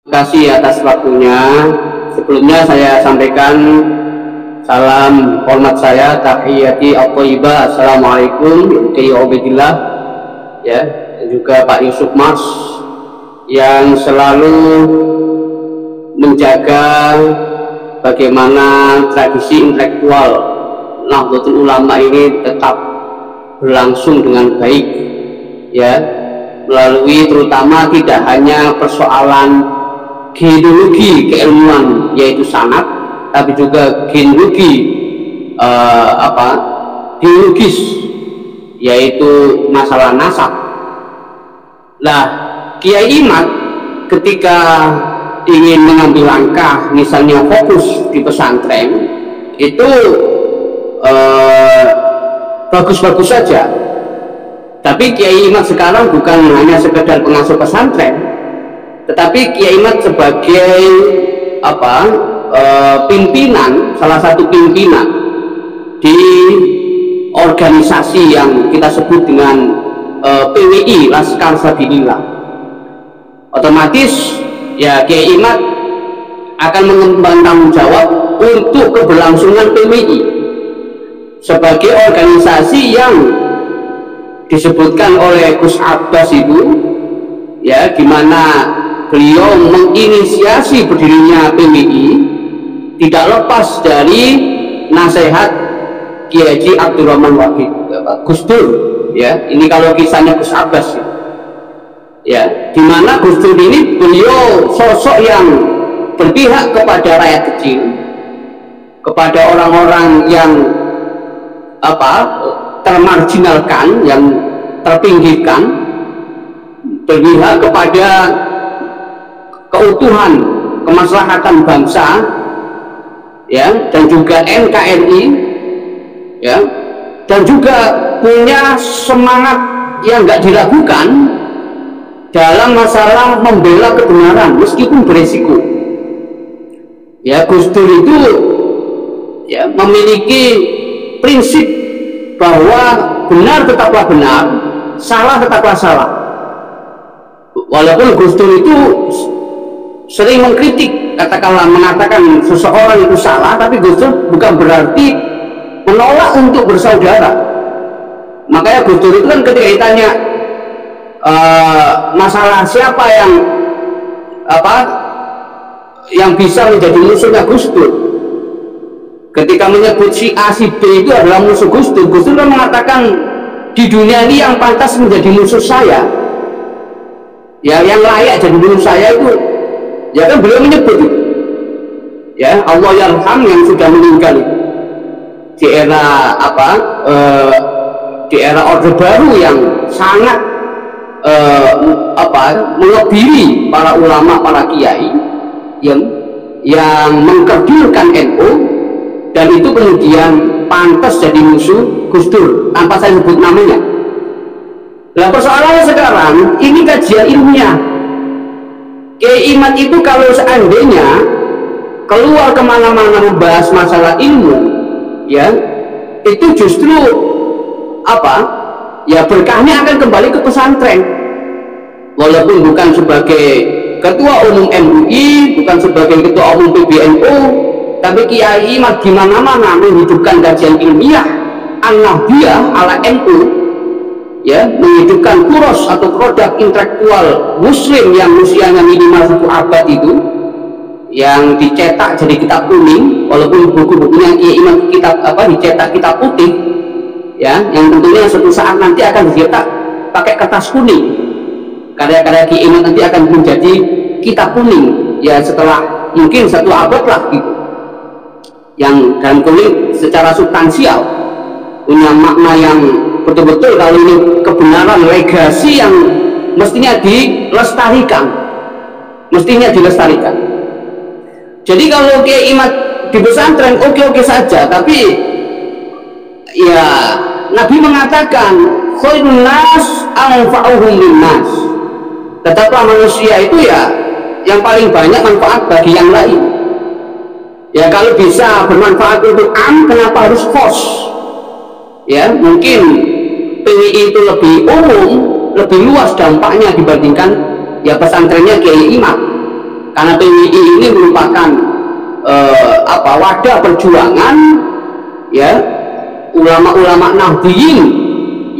Terima kasih atas waktunya. Sebelumnya saya sampaikan salam hormat saya, tahiyati at-thayyibah, assalamualaikum warahmatullahi ya, dan juga Pak Yusuf Mas yang selalu menjaga bagaimana tradisi intelektual Nahdlatul Ulama ini tetap berlangsung dengan baik, ya, melalui terutama tidak hanya persoalan genealogi keilmuan yaitu sanad, tapi juga genealogi biologis yaitu masalah nasab. Nah, Kiai Imad ketika ingin mengambil langkah misalnya fokus di pesantren itu bagus-bagus saja, tapi Kiai Imad sekarang bukan hanya sekedar pengasuh pesantren, tetapi Kiai Imad sebagai pimpinan, salah satu pimpinan di organisasi yang kita sebut dengan PWI, Laskar Sabilillah. Otomatis ya Kiai Imad akan mengemban tanggung jawab untuk keberlangsungan PWI sebagai organisasi yang disebutkan oleh Gus Abbas itu, ya, gimana beliau menginisiasi berdirinya PWI tidak lepas dari nasihat Kiai Haji Abdurrahman Wahid, Gus Dur, ya. Ini kalau kisahnya Gus Abbas, ya, dimana Gus Dur ini beliau sosok yang berpihak kepada rakyat kecil, kepada orang-orang yang termarginalkan, yang terpinggirkan, berpihak kepada keutuhan kemaslahatan bangsa, ya, dan juga NKRI, ya, dan juga punya semangat yang nggak diragukan dalam masalah membela kebenaran meskipun beresiko. Ya, Gus Dur itu, ya, memiliki prinsip bahwa benar tetaplah benar, salah tetaplah salah. Walaupun Gus Dur itu sering mengkritik, katakanlah mengatakan seseorang itu salah, tapi Gus Dur bukan berarti menolak untuk bersaudara. Makanya Gus Dur itu kan ketika ditanya masalah siapa yang bisa menjadi musuhnya Gus Dur, ketika menyebut si A si B itu adalah musuh Gus Dur kan mengatakan di dunia ini yang pantas menjadi musuh saya, ya, yang layak jadi musuh saya itu, ya kan beliau menyebut itu, ya, Allah yarham yang sudah meninggal itu di era di era Orde Baru yang sangat mengebiri para ulama, para kiai yang mengkerdilkan NU, dan itu kemudian pantas jadi musuh Gus Dur tanpa saya sebut namanya. Nah, persoalannya sekarang ini kajian ilmiah. Kiai Imad itu kalau seandainya keluar kemana-mana membahas masalah ilmu, ya, itu justru ya berkahnya akan kembali ke pesantren. Walaupun bukan sebagai ketua umum MUI, bukan sebagai ketua umum PBNU, tapi Kiai Imad di mana-mana menghidupkan kajian ilmiah an-nahdiyah ala NU, ya, menghidupkan kuros atau produk intelektual muslim yang usianya minimal 1 abad itu, yang dicetak jadi kitab kuning, walaupun buku-bukunya Kiai Imad dicetak kitab putih, ya, yang tentunya suatu saat nanti akan dicetak pakai kertas kuning. Karya-karya Kiai Imad nanti akan menjadi kitab kuning, ya, setelah mungkin 1 abad lah gitu, yang dan kuning secara substansial punya makna yang betul-betul kalau ini kebenaran, legasi yang mestinya dilestarikan. Jadi kalau Kiai Imad di pesantren oke-oke saja, tapi ya Nabi mengatakan khairun nas anfa'uhum linnas, tetaplah manusia itu ya yang paling banyak manfaat bagi yang lain. Ya, kalau bisa bermanfaat untuk kenapa harus khos? Ya, mungkin PWI itu lebih umum, lebih luas dampaknya dibandingkan ya pesantrennya Kiai Imad. karena PWI ini merupakan wadah perjuangan, ya, ulama-ulama Nahdliyin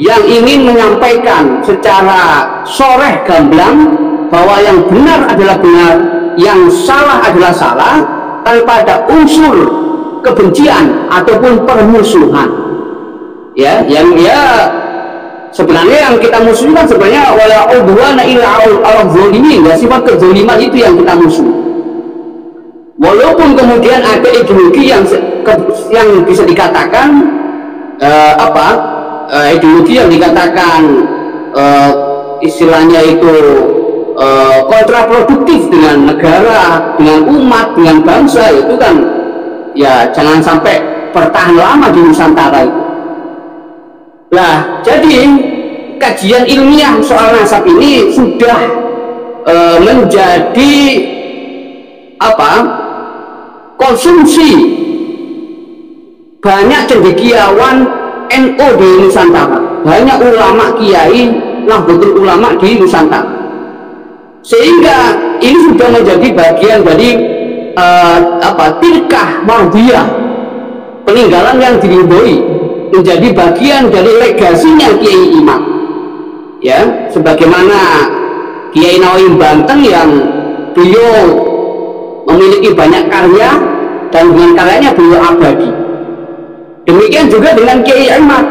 yang ingin menyampaikan secara soreh gamblang bahwa yang benar adalah benar, yang salah adalah salah, tanpa ada unsur kebencian ataupun permusuhan. Ya, yang sebenarnya yang kita musuhkan sebenarnya wala udwana illa ala zalimin, ya, sifat kezaliman itu yang kita musuh. Walaupun kemudian ada ideologi yang bisa dikatakan ideologi yang dikatakan istilahnya itu kontraproduktif dengan negara, dengan umat, dengan bangsa, itu kan ya jangan sampai bertahan lama di Nusantara itu. Nah, jadi kajian ilmiah soal nasab ini sudah menjadi konsumsi banyak cendekiawan NU di Nusantara, banyak ulama kiai Nahdlatul Ulama di Nusantara, sehingga ini sudah menjadi bagian dari tilkah mardiyah, peninggalan yang diridhoi, menjadi bagian dari legasinya Kiai Imam, ya, sebagaimana Kiai Nawawi Banten yang beliau memiliki banyak karya dan dengan karyanya beliau abadi. Demikian juga dengan Kiai Ahmad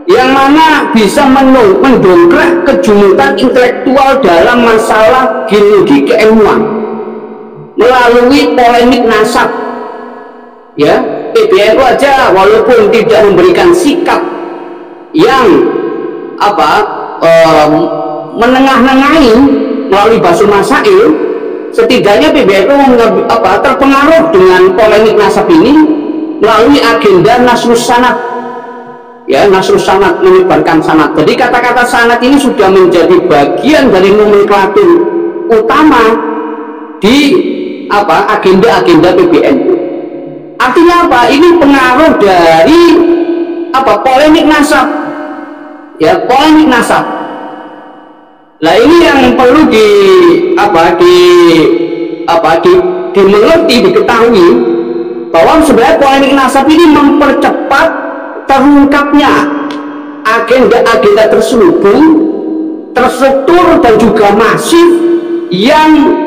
yang mana bisa mendongkrak kejumutan intelektual dalam masalah genealogi keilmuan melalui polemik nasab, ya. PBNU aja walaupun tidak memberikan sikap yang menengah-nengahi melalui Basul Masail, setidaknya PBNU terpengaruh dengan polemik nasab ini melalui agenda Nasrus Sanad, ya, Nasrus Sanad, menyebarkan sanad. Jadi kata-kata sanad ini sudah menjadi bagian dari nomenklatur utama di agenda-agenda PBNU. Artinya apa? Ini pengaruh dari polemik nasab, ya, polemik nasab. Nah, ini yang perlu dimengerti, diketahui bahwa sebenarnya polemik nasab ini mempercepat terungkapnya agenda-agenda terselubung, terstruktur dan juga masif yang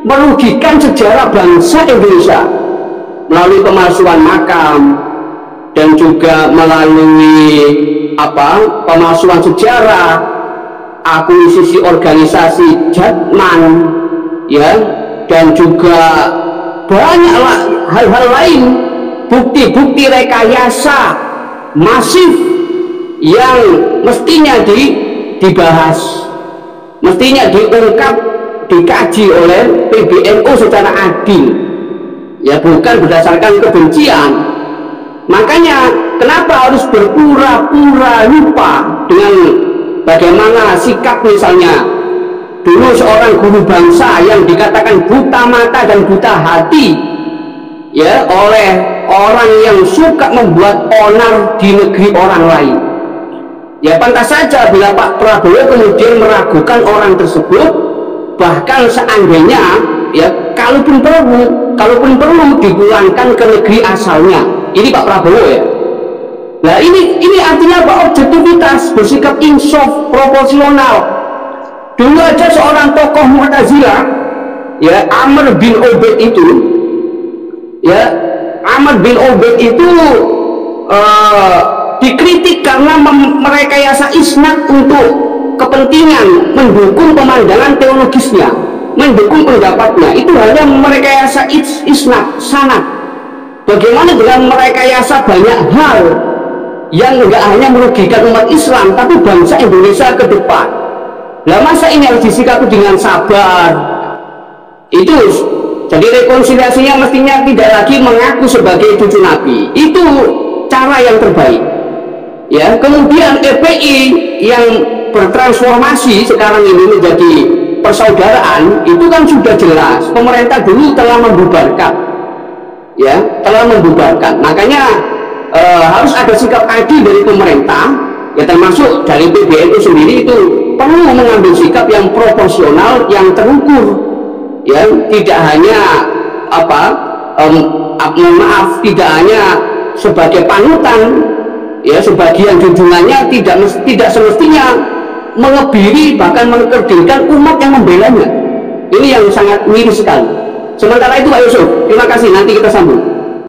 merugikan sejarah bangsa Indonesia melalui pemalsuan makam dan juga melalui pemalsuan sejarah, akuisisi organisasi Jatman, ya, dan juga banyaklah hal-hal lain, bukti-bukti rekayasa masif yang mestinya dibahas, mestinya diungkap, dikaji oleh PBNU secara adil, ya, bukan berdasarkan kebencian. Makanya kenapa harus berpura-pura lupa dengan bagaimana sikap misalnya dulu seorang guru bangsa yang dikatakan buta mata dan buta hati, ya, oleh orang yang suka membuat onar di negeri orang lain. Ya, pantas saja bila Pak Prabowo kemudian meragukan orang tersebut, bahkan seandainya, ya, kalaupun perlu dipulangkan ke negeri asalnya. Ini Pak Prabowo, ya. Nah, ini artinya apa? Objektivitas, bersikap insaf, proporsional. Dulu aja seorang tokoh Mu'tazilah, ya, Amr bin Ubaid itu, ya, Amr bin Ubaid itu dikritik karena merekayasa isnad untuk kepentingan mendukung pemandangan teologisnya, mendukung pendapatnya. Itu hanya merekayasa isnad, sanad. Bagaimana dengan merekayasa banyak hal yang enggak hanya merugikan umat Islam tapi bangsa Indonesia ke depan? Lah, masa ini harus disikapi dengan sabar? Itu jadi rekonsiliasinya mestinya tidak lagi mengaku sebagai cucu Nabi. Itu cara yang terbaik, ya. Kemudian FPI yang bertransformasi sekarang ini menjadi persaudaraan, itu kan sudah jelas pemerintah dulu telah membubarkan, ya, telah membubarkan. Makanya harus ada sikap adil dari pemerintah, ya, termasuk dari PBNU sendiri itu perlu mengambil sikap yang proporsional, yang terukur, ya, tidak hanya apa, mohon maaf, tidak hanya sebagai panutan, ya, sebagian junjungannya tidak semestinya mengebiri bahkan mengkerdilkan umat yang membelanya. Ini yang sangat miris sekali. Sementara itu Pak Yusuf, terima kasih, nanti kita sambung.